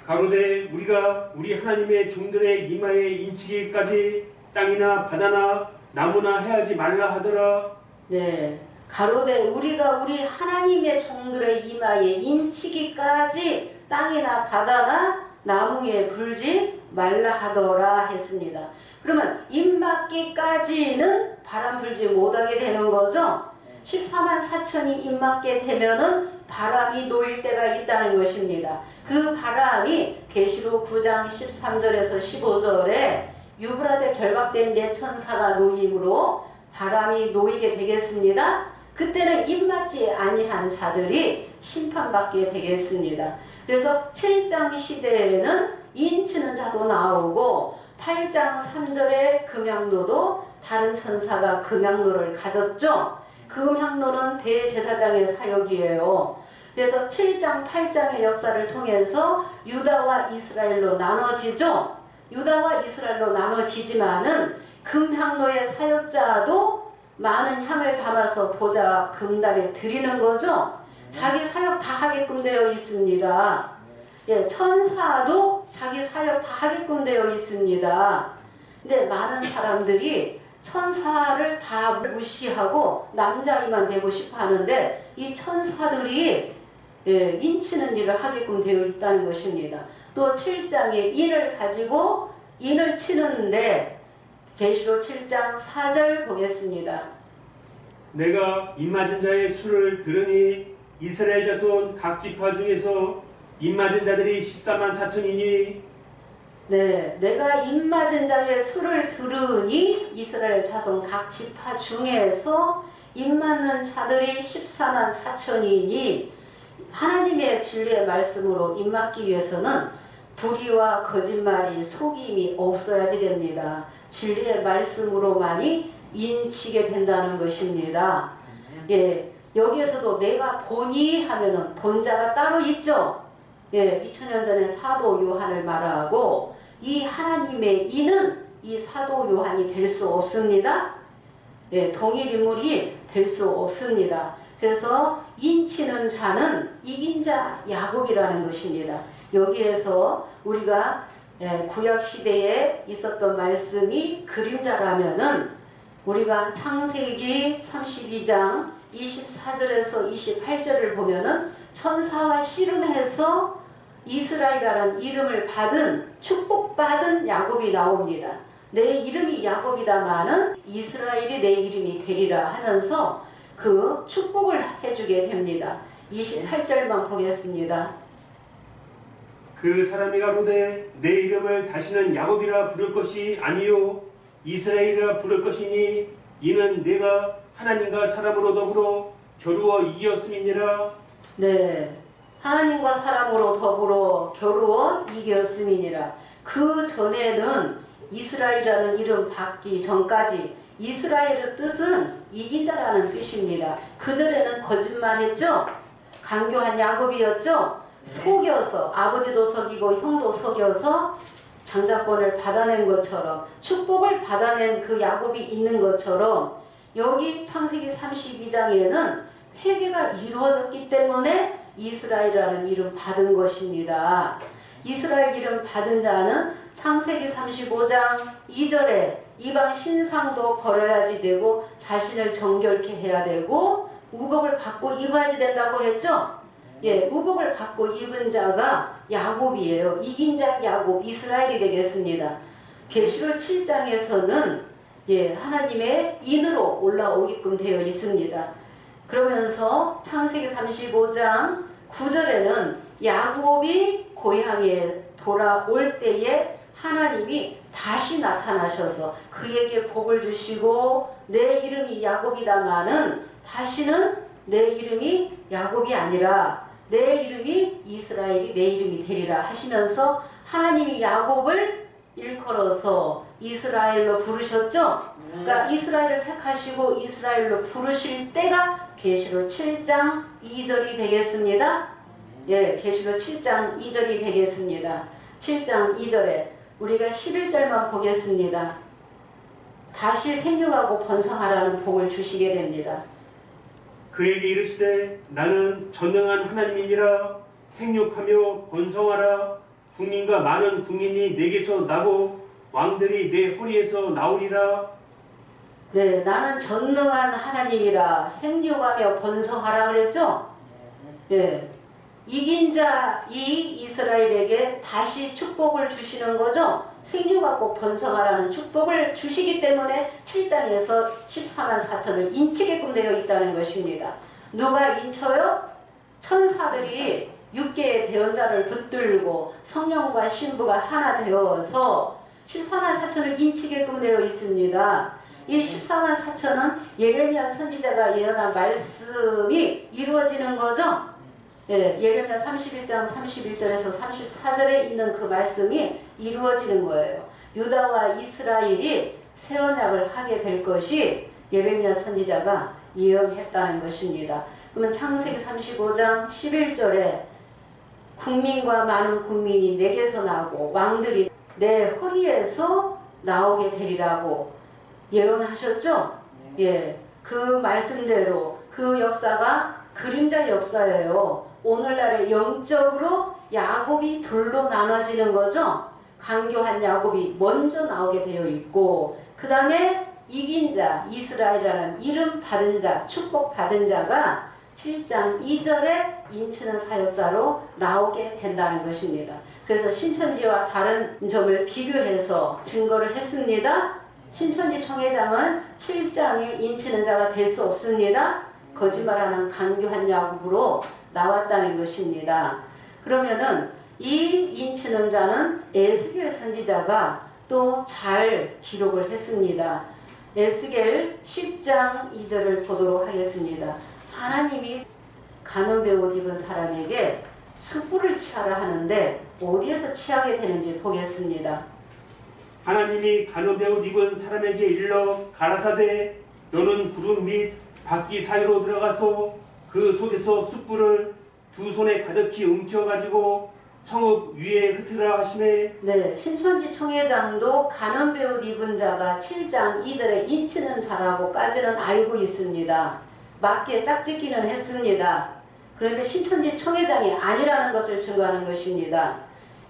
가로되 우리가 우리 하나님의 종들의 이마에 인치기까지 땅이나 바다나 나무나 해하지 말라 하더라. 네, 가로되 우리가 우리 하나님의 종들의 이마에 인치기까지 땅이나 바다나 나무에 불지 말라 하더라 했습니다. 그러면 입맞기까지는 바람 불지 못하게 되는 거죠. 14만 4천이 입맞게 되면은 바람이 놓일 때가 있다는 것입니다. 그 바람이 계시록 9장 13절에서 15절에 유브라데 결박된 내 천사가 놓임으로 바람이 놓이게 되겠습니다. 그때는 입맞지 아니한 자들이 심판받게 되겠습니다. 그래서 7장 시대에는 인치는 자도 나오고 8장 3절의 금향로도 다른 천사가 금향로를 가졌죠. 금향로는 대제사장의 사역이에요. 그래서 7장 8장의 역사를 통해서 유다와 이스라엘로 나눠지죠. 유다와 이스라엘로 나눠지지만은 금향로의 사역자도 많은 향을 담아서 보좌 금단에 드리는 거죠. 자기 사역 다 하게끔 되어 있습니다. 예, 천사도 자기 사역 다 하게끔 되어 있습니다. 근데 많은 사람들이 천사를 다 무시하고 남자이만 되고 싶어 하는데 이 천사들이 인치는 일을 하게끔 되어 있다는 것입니다. 또 7장에 인을 가지고 인을 치는데 계시록 7장 4절 보겠습니다. 내가 입맞은 자의 수를 들으니 이스라엘 자손 각 지파 중에서 입맞은 자들이 14만 4천이니 네, 내가 입맞은 자의 수를 들으니 이스라엘 자손 각 지파 중에서 입맞는 자들이 14만 4천이니 하나님의 진리의 말씀으로 입맞기 위해서는 불의와 거짓말이 속임이 없어야지 됩니다. 진리의 말씀으로만이 인치게 된다는 것입니다. 예, 여기에서도 내가 보니 하면은 본자가 따로 있죠. 예, 2000년 전에 사도 요한을 말하고 이 하나님의 이는 이 사도 요한이 될 수 없습니다. 예, 동일 인물이 될 수 없습니다. 그래서 인치는 자는 이긴 자 야곱이라는 것입니다. 여기에서 우리가 구약 시대에 있었던 말씀이 그림자라면은 우리가 창세기 32장 24절에서 28절을 보면은 천사와 씨름해서 이스라엘이라는 이름을 받은 축복받은 야곱이 나옵니다. 내 이름이 야곱이다마는 이스라엘이 내 이름이 되리라 하면서 그 축복을 해주게 됩니다. 28절만 보겠습니다. 그 사람이 가로되 내 이름을 다시는 야곱이라 부를 것이 아니요 이스라엘이라 부를 것이니 이는 내가 하나님과 사람으로 더불어 겨루어 이겼음이니라. 네, 하나님과 사람으로 더불어 겨루어 이겼음이니라. 그 전에는 이스라엘이라는 이름 받기 전까지 이스라엘의 뜻은 이긴 자라는 뜻입니다. 그 전에는 거짓말했죠. 강교한 야곱이었죠. 속여서 아버지도 속이고 형도 속여서 장자권을 받아낸 것처럼 축복을 받아낸 그 야곱이 있는 것처럼 여기 창세기 32장에는 회개가 이루어졌기 때문에 이스라엘이라는 이름 받은 것입니다. 이스라엘 이름 받은 자는 창세기 35장 2절에 이방 신상도 버려야지 되고 자신을 정결케 해야 되고 우복을 받고 입어야지 된다고 했죠. 예, 우복을 받고 입은 자가 야곱이에요. 이긴 자 야곱, 이스라엘이 되겠습니다. 계시록 7장에서는 예, 하나님의 인으로 올라오게끔 되어 있습니다. 그러면서 창세기 35장 9절에는 야곱이 고향에 돌아올 때에 하나님이 다시 나타나셔서 그에게 복을 주시고 내 이름이 야곱이다마는 다시는 내 이름이 야곱이 아니라 내 이름이 이스라엘이 내 이름이 되리라 하시면서 하나님이 야곱을 일컬어서 이스라엘로 부르셨죠. 그러니까 이스라엘을 택하시고 이스라엘로 부르실 때가 계시록 7장 2절이 되겠습니다. 예, 계시록 7장 2절이 되겠습니다. 7장 2절에 우리가 11절만 보겠습니다. 다시 생육하고 번성하라는 복을 주시게 됩니다. 그에게 이르시되 나는 전능한 하나님이니라. 생육하며 번성하라. 국민과 많은 국민이 내게서 나고 왕들이 내 허리에서 나오리라. 네, 나는 전능한 하나님이라. 생육하며 번성하라 그랬죠? 예. 이긴 자 이 이스라엘에게 다시 축복을 주시는 거죠. 생육하고 번성하라는 축복을 주시기 때문에 7장에서 14만 4천을 인치게끔 되어 있다는 것입니다. 누가 인쳐요? 천사들이 6개의 대언자를 붙들고 성령과 신부가 하나 되어서 14만 4천을 인치게끔 되어 있습니다. 이 14만 4천은 예레미야 선지자가 예언한 말씀이 이루어지는 거죠. 예, 예레미야 31장 31절에서 34절에 있는 그 말씀이 이루어지는 거예요. 유다와 이스라엘이 새 언약을 하게 될 것이 예레미야 선지자가 예언했다는 것입니다. 그러면 창세기 35장 11절에 국민과 많은 국민이 내게서 나고 왕들이 내 허리에서 나오게 되리라고 예언하셨죠? 예, 그 말씀대로 그 역사가 그림자 역사예요. 오늘날의 영적으로 야곱이 둘로 나눠지는 거죠. 강교한 야곱이 먼저 나오게 되어 있고 그 다음에 이긴 자 이스라엘이라는 이름 받은 자 축복 받은 자가 7장 2절에 인치는 사역자로 나오게 된다는 것입니다. 그래서 신천지와 다른 점을 비교해서 증거를 했습니다. 신천지 총회장은 7장에 인치는 자가 될 수 없습니다. 거짓말하는 강교한 야곱으로 나왔다는 것입니다. 그러면은 이 인치는 자는 에스겔 선지자가 또 잘 기록을 했습니다. 에스겔 10장 2절을 보도록 하겠습니다. 하나님이 가늠배 옷 입은 사람에게 숯불을 취하라 하는데 어디에서 취하게 되는지 보겠습니다. 하나님이 가늠배 옷 입은 사람에게 일러 가라사대 너는 구름 및 바퀴 사이로 들어가서 그 속에서 숯불을 두 손에 가득히 움켜가지고 성읍 위에 흩으라 하시네. 네, 신천지 총회장도 가늠배 옷 입은 자가 7장 2절에 인치는 자라고까지는 알고 있습니다. 맞게 짝짓기는 했습니다. 그런데 신천지 총회장이 아니라는 것을 증거하는 것입니다.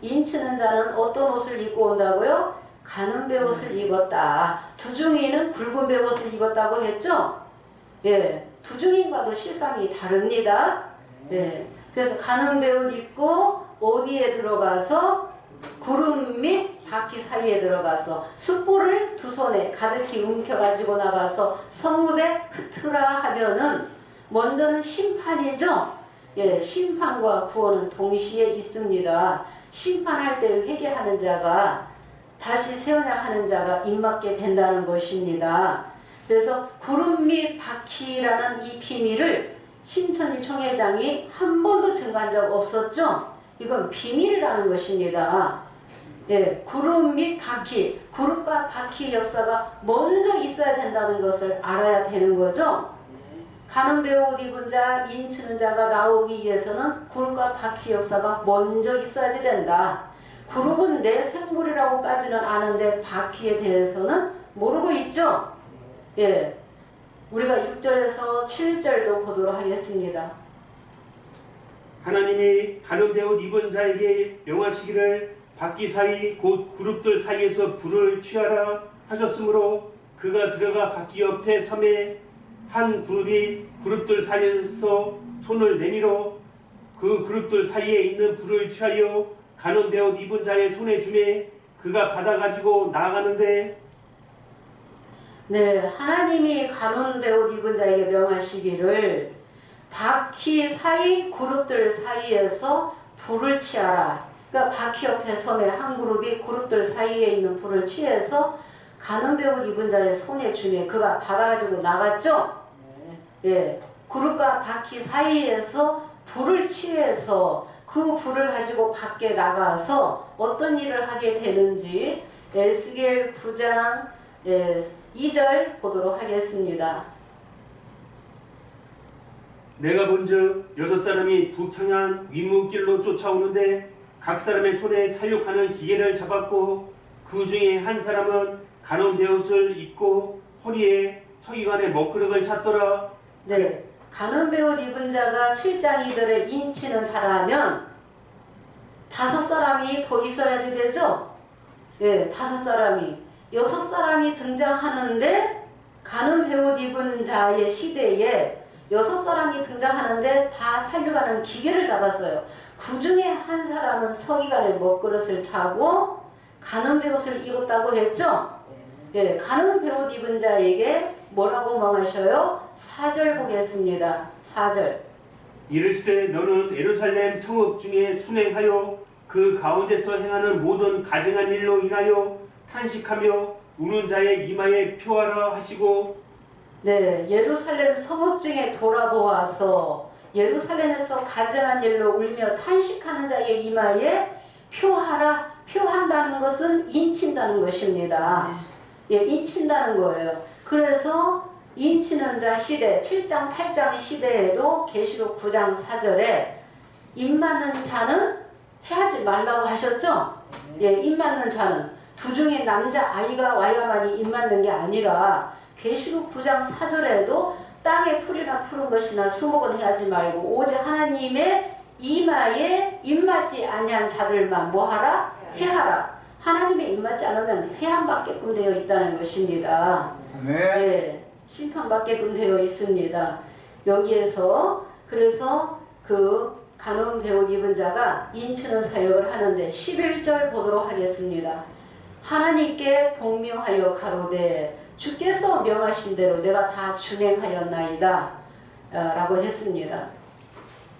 인치는 자는 어떤 옷을 입고 온다고요? 가늠배 옷을 입었다. 두중이는 굵은 배 옷을 입었다고 했죠? 예, 두중인과도 실상이 다릅니다. 예, 그래서 가늠배 옷 입고 어디에 들어가서 구름 및 바퀴 사이에 들어가서 숯불을 두 손에 가득히 움켜가지고 나가서 성읍에 흩으라 하면은 먼저는 심판이죠. 예, 심판과 구원은 동시에 있습니다. 심판할 때 회개하는 자가 다시 세언약하는 자가 입맞게 된다는 것입니다. 그래서 구름 및 바퀴라는 이 비밀을 신천지 총회장이 한 번도 증거한 적 없었죠. 이건 비밀이라는 것입니다. 예, 구름 및 바퀴, 구름과 바퀴 역사가 먼저 있어야 된다는 것을 알아야 되는 거죠. 가늠배 옷 입은 자, 인치는 자가 나오기 위해서는 구름과 바퀴 역사가 먼저 있어야지 된다. 구름은 내 생물이라고까지는 아는데 바퀴에 대해서는 모르고 있죠. 예, 우리가 6절에서 7절도 보도록 하겠습니다. 하나님이 가늠배 옷 입은 자에게 명하시기를 바퀴 사이 곧 그룹들 사이에서 불을 취하라 하셨으므로 그가 들어가 바퀴 옆에 섬에 한 그룹이 그룹들 사이에서 손을 내밀어 그 그룹들 사이에 있는 불을 취하여 가늠배 옷 입은 자의 손에 주매 그가 받아가지고 나아가는데 네, 하나님이 가늠배 옷 입은 자에게 명하시기를 바퀴 사이 그룹들 사이에서 불을 취하라. 그러니까 바퀴 옆에 섬에 한 그룹이 그룹들 사이에 있는 불을 취해서 가늠배 옷 입은 자의 손에 주매 그가 받아가지고 나갔죠. 예, 그룹과 바퀴 사이에서 불을 취해서 그 불을 가지고 밖에 나가서 어떤 일을 하게 되는지 에스겔 9장 2절 보도록 하겠습니다. 내가 본즉 6사람이 북향한 윗문길로 쫓아오는데 각 사람의 손에 살육하는 기계를 잡았고 그 중에 한 사람은 가는 베옷을 입고 허리에 서기관의 먹그릇을 찼더라. 네, 가는 베옷 입은 자가 7장 2절에 인치는 잘하면 5사람이 더 있어야지 되죠? 네, 5사람이. 6사람이 등장하는데 가는 베옷 입은 자의 시대에 6사람이 등장하는데 다 살려가는 기계를 잡았어요. 그 중에 한 사람은 서기관의 먹그릇을 차고 가는 베옷을 입었다고 했죠? 예, 가는 베옷 입은 자에게 뭐라고 명하셔요? 4절 보겠습니다. 4절. 이르시되 너는 예루살렘 성읍 중에 순행하여 그 가운데서 행하는 모든 가증한 일로 인하여 탄식하며 우는 자의 이마에 표하라 하시고 네, 예루살렘 성읍 중에 돌아보아서 예루살렘에서 가증한 일로 울며 탄식하는 자의 이마에 표하라, 표한다는 것은 인친다는 것입니다. 예, 인친다는 거예요. 그래서 인치는 자 시대, 7장, 8장 시대에도 계시록 9장 4절에 입 맞는 자는 해하지 말라고 하셨죠? 예, 입 맞는 자는 두 중에 남자 아이가 와야만이 입 맞는 게 아니라 계시록 9장 4절에도 땅에 풀이나 푸른 것이나 수목은 해하지 말고 오직 하나님의 이마에 입맞지 아니한 자들만 뭐하라? 해하라. 하나님의 입맞지 않으면 해함받게끔 되어 있다는 것입니다. 네. 예, 심판받게끔 되어 있습니다. 여기에서 그래서 그 가늠 베옷 입은 자가 인치는 사역을 하는데 11절 보도록 하겠습니다. 하나님께 복명하여 가로되 주께서 명하신 대로 내가 다 준행하였나이다 라고 했습니다.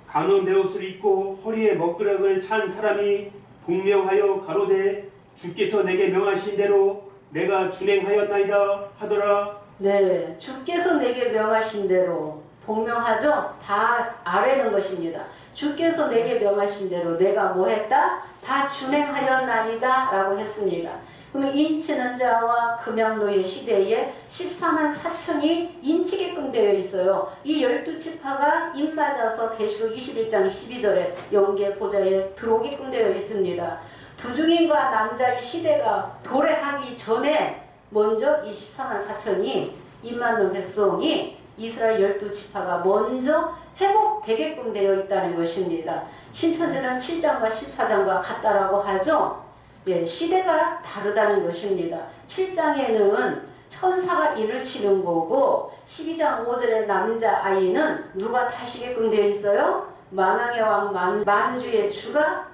가는 베옷을 입고 허리에 먹그릇을 찬 사람이 복명하여 가로되 주께서 내게 명하신 대로 내가 준행하였나이다 하더라. 네, 주께서 내게 명하신 대로 복명하죠? 다 아뢰는 것입니다. 주께서 내게 명하신 대로 내가 뭐 했다? 다 준행하였나이다 라고 했습니다. 그러면 인치는 자와 금양노예 시대에 14만 4천이 인치게끔 되어 있어요. 이 12지파가 입 맞아서 계시록 21장 12절에 영계 보좌에 들어오게끔 되어 있습니다. 두중인과 남자의 시대가 도래하기 전에 먼저 이 14만 4천이 입 맞는 백성이 이스라엘 12지파가 먼저 회복되게끔 되어 있다는 것입니다. 신천지는 7장과 14장과 같다라고 하죠. 예, 시대가 다르다는 것입니다. 7장에는 천사가 일을 치는 거고 12장 5절의 남자아이는 누가 타시게끔 되어 있어요? 만왕의 왕 만주의 주가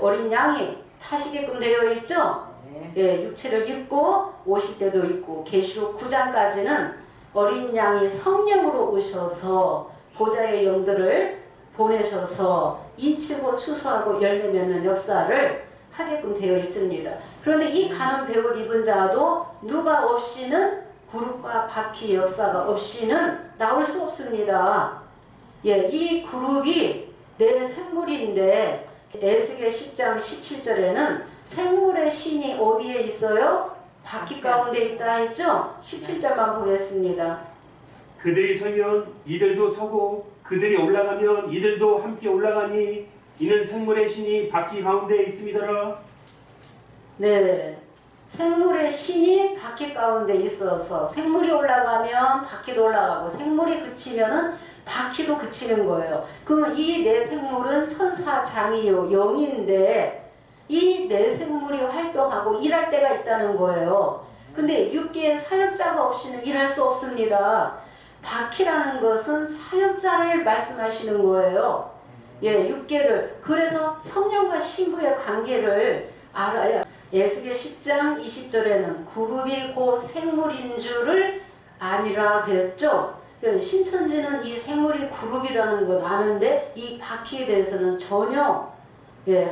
어린 양이 타시게끔 되어 있죠? 예, 육체를 입고 오실 때도 있고 계시록 9장까지는 어린 양이 성령으로 오셔서 보좌의 영들을 보내셔서 인치고 추수하고 열매 맺는 역사를 하게끔 되어 있습니다. 그런데 이 가는 베옷 입은 자도 누가 없이는 그룹과 바퀴 역사가 없이는 나올 수 없습니다. 예, 이 그룹이 내 생물인데 에스겔 10장 17절에는 생물의 신이 어디에 있어요? 바퀴 가운데 있다 했죠? 17절만 보겠습니다. 그들이 서면 이들도 서고 그들이 올라가면 이들도 함께 올라가니 이는 생물의 신이 바퀴 가운데 있음이더라. 네, 생물의 신이 바퀴 가운데 있어서 생물이 올라가면 바퀴도 올라가고 생물이 그치면은 바퀴도 그치는 거예요. 그러면 이 네 생물은 천사장이요 영인데 이 네 생물이 활동하고 일할 때가 있다는 거예요. 근데 육계의 사역자가 없이는 일할 수 없습니다. 바퀴라는 것은 사역자를 말씀하시는 거예요. 예, 육계를. 그래서 성령과 신부의 관계를 알아야. 에스겔 10장 20절에는 그룹이 곧 생물인 줄을 아니라 그랬죠. 신천지는 이 생물이 그룹이라는 건 아는데 이 바퀴에 대해서는 전혀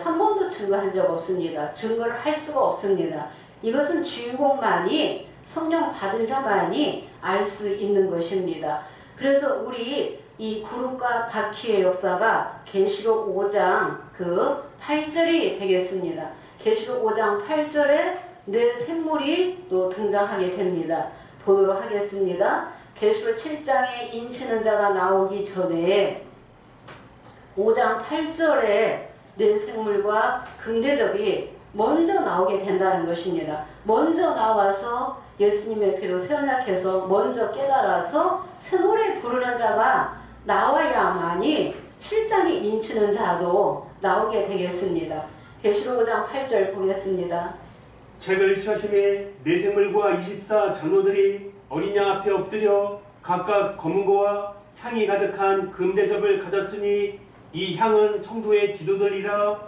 한 번도 증거한 적 없습니다. 증거를 할 수가 없습니다. 이것은 주인공만이 성령 받은 자만이 알 수 있는 것입니다. 그래서 우리 이 구름과 바퀴의 역사가 계시록 5장 그 8절이 되겠습니다. 계시록 5장 8절에 네 생물이 또 등장하게 됩니다. 보도록 하겠습니다. 계시록 7장에 인치는 자가 나오기 전에 5장 8절에 네 생물과 금대접이 먼저 나오게 된다는 것입니다. 먼저 나와서 예수님의 피로 세언약해서 먼저 깨달아서 새 노래 부르는 자가 나와야만이 7장에 인치는 자도 나오게 되겠습니다. 계시록 5장 8절 보겠습니다. 책을 펴심에 네 생물과 24 장로들이 어린 양 앞에 엎드려 각각 검은 거와 향이 가득한 금대접을 가졌으니 이 향은 성도의 기도들이라.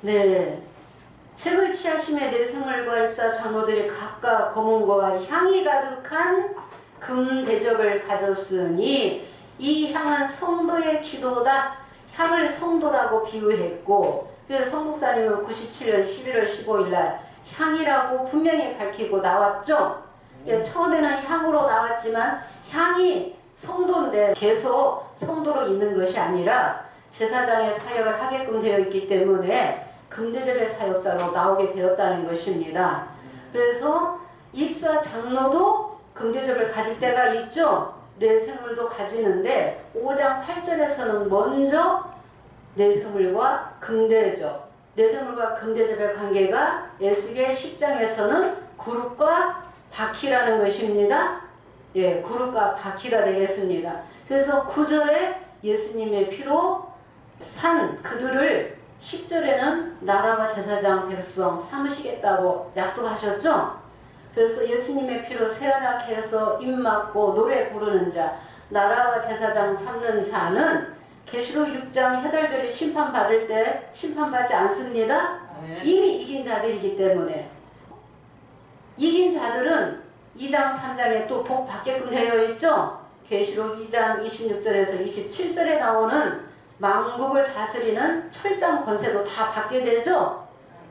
네. 책을 취하심에 네 생물과 24 장로들이 각각 검은 거와 향이 가득한 금대접을 가졌으니 이 향은 성도의 기도다. 향을 성도라고 비유했고, 그래서 성목사님은 97년 11월 15일 날 향이라고 분명히 밝히고 나왔죠. 처음에는 향으로 나왔지만 향이 성도인데 계속 성도로 있는 것이 아니라 제사장의 사역을 하게끔 되어 있기 때문에 금대접의 사역자로 나오게 되었다는 것입니다. 그래서 입사 장로도 금대접을 가질 때가 있죠. 네 생물도 가지는데 5장 8절에서는 먼저 네 생물과 금대접, 네 생물과 금대접의 관계가 에스겔 10장에서는 구름과 바퀴라는 것입니다. 예, 구름과 바퀴가 되겠습니다. 그래서 9절에 예수님의 피로 산 그들을 10절에는 나라와 제사장 백성 삼으시겠다고 약속하셨죠. 그래서 예수님의 피로 세언약해서 입맞고 노래 부르는 자, 나라와 제사장 삼는 자는 계시록 6장 해달별이 심판받을 때 심판받지 않습니다. 이미 이긴 자들이기 때문에. 이긴 자들은 2장 3장에 또 복 받게끔 되어 있죠. 계시록 2장 26절에서 27절에 나오는 만국을 다스리는 철장 권세도 다 받게 되죠.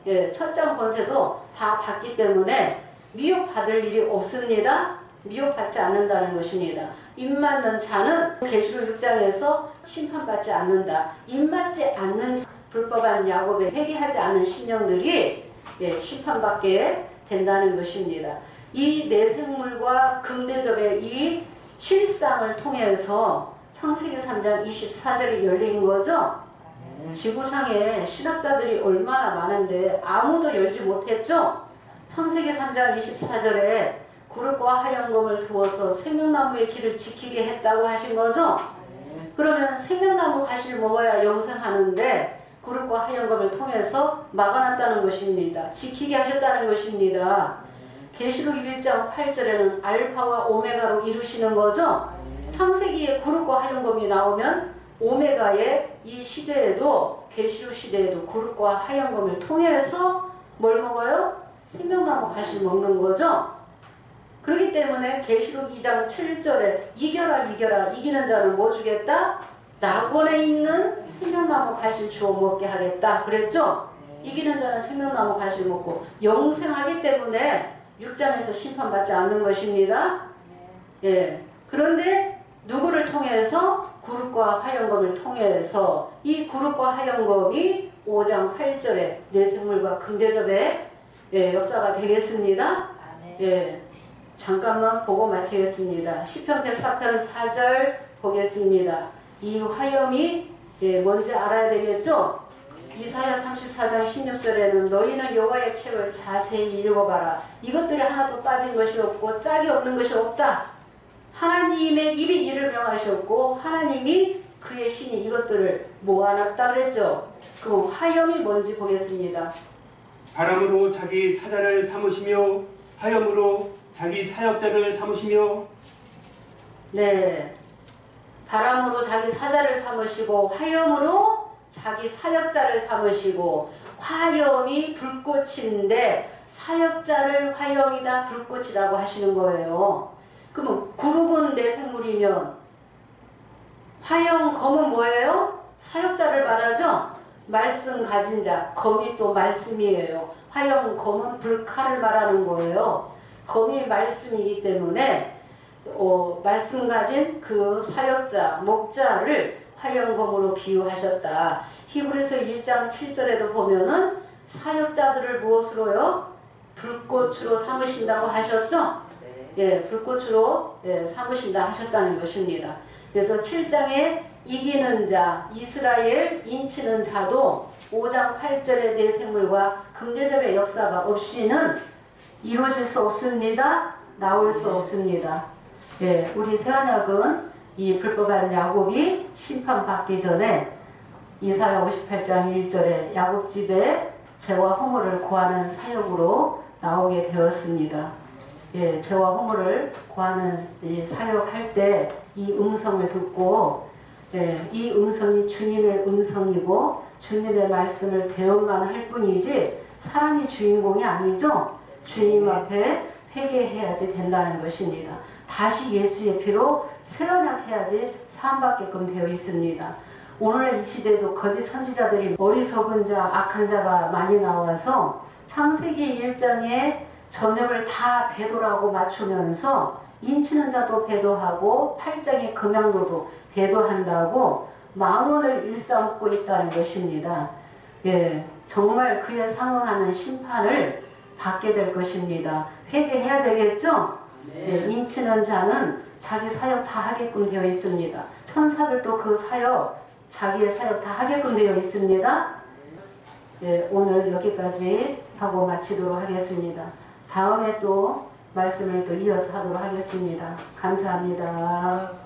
예, 철장 권세도 다 받기 때문에 미혹받을 일이 없습니다. 미혹받지 않는다는 것입니다. 입맞는 자는 계시록 6장에서 심판받지 않는다. 입맞지 않는 불법한 야곱에 회개하지 않은 신령들이 심판받게 된다는 것입니다. 이 내생물과 금대접의 이 실상을 통해서 창세기 3장 24절이 열린 거죠. 지구상에 신학자들이 얼마나 많은데 아무도 열지 못했죠. 창세기 3장 24절에 구름과 하얀검을 두어서 생명나무의 길을 지키게 했다고 하신 거죠. 그러면 생명나무 과실 먹어야 영생하는데 구름과 하얀검을 통해서 막아놨다는 것입니다. 지키게 하셨다는 것입니다. 계시록 1장 8절에는 알파와 오메가로 이루시는 거죠. 창세기에 구름과 하얀검이 나오면 오메가의 이 시대에도 계시록 시대에도 구름과 하얀검을 통해서 뭘 먹어요? 생명나무 과실 먹는 거죠. 그렇기 때문에 계시록 2장 7절에 이겨라 이겨라 이기는 자는 뭐 주겠다? 낙원에 있는 생명나무 과실 주워 먹게 하겠다 그랬죠. 이기는 자는 생명나무 과실 먹고 영생하기 때문에 6장에서 심판받지 않는 것입니다. 예. 그런데 누구를 통해서? 구름과 하얀검을 통해서 이 구름과 하얀검이 5장 8절에 내생물과 금대접의 역사가 되겠습니다. 예. 잠깐만 보고 마치겠습니다. 시편 104편 4절 보겠습니다. 이 화염이 뭔지 알아야 되겠죠? 이사야 34장 16절에는 너희는 여호와의 책을 자세히 읽어봐라. 이것들이 하나도 빠진 것이 없고 짝이 없는 것이 없다. 하나님의 입이 이를 명하셨고 하나님이 그의 신이 이것들을 모아놨다 그랬죠. 그럼 화염이 뭔지 보겠습니다. 바람으로 자기 사자를 삼으시며 화염으로 자기 사역자를 삼으시며. 네, 바람으로 자기 사자를 삼으시고 화염으로 자기 사역자를 삼으시고. 화염이 불꽃인데 사역자를 화염이다 불꽃이라고 하시는 거예요. 그러면 구름은 내생물이면 화염 검은 뭐예요? 사역자를 말하죠. 말씀 가진 자, 검이 또 말씀이에요. 화염 검은 불칼을 말하는 거예요. 검이 말씀이기 때문에 말씀 가진 그 사역자, 목자를 화영검으로 비유하셨다. 히브리서 1장 7절에도 보면은 사역자들을 무엇으로요? 불꽃으로 삼으신다고 하셨죠? 예, 불꽃으로 삼으신다 하셨다는 것입니다. 그래서 7장에 이기는 자, 이스라엘 인치는 자도 5장 8절의 내생물과 금대접의 역사가 없이는 이루어질 수 없습니다. 나올 수 없습니다. 예, 우리 새언약은 이 불법한 야곱이 심판받기 전에 이사야 58장 1절에 야곱집에 재와 허물을 구하는 사역으로 나오게 되었습니다. 예, 재와 허물을 구하는 이 사역할 때 이 음성을 듣고 이 음성이 주님의 음성이고 주님의 말씀을 대언만 할 뿐이지 사람이 주인공이 아니죠. 주님 앞에 회개해야지 된다는 것입니다. 다시 예수의 피로 새언약해야지 사함받게끔 되어 있습니다. 오늘 이 시대에도 거짓 선지자들이 어리석은 자, 악한 자가 많이 나와서 창세기 1장에 전역을 다 배도라고 맞추면서 인치는 자도 배도하고 8장의 금양도도 배도한다고 망언을 일삼고 있다는 것입니다. 예, 정말 그에 상응하는 심판을 받게 될 것입니다. 회개해야 되겠죠? 예, 인치는 자는 자기 사역 다 하게끔 되어 있습니다. 천사들도 그 사역, 자기의 사역 다 하게끔 되어 있습니다. 예, 오늘 여기까지 하고 마치도록 하겠습니다. 다음에 또 말씀을 또 이어서 하도록 하겠습니다. 감사합니다.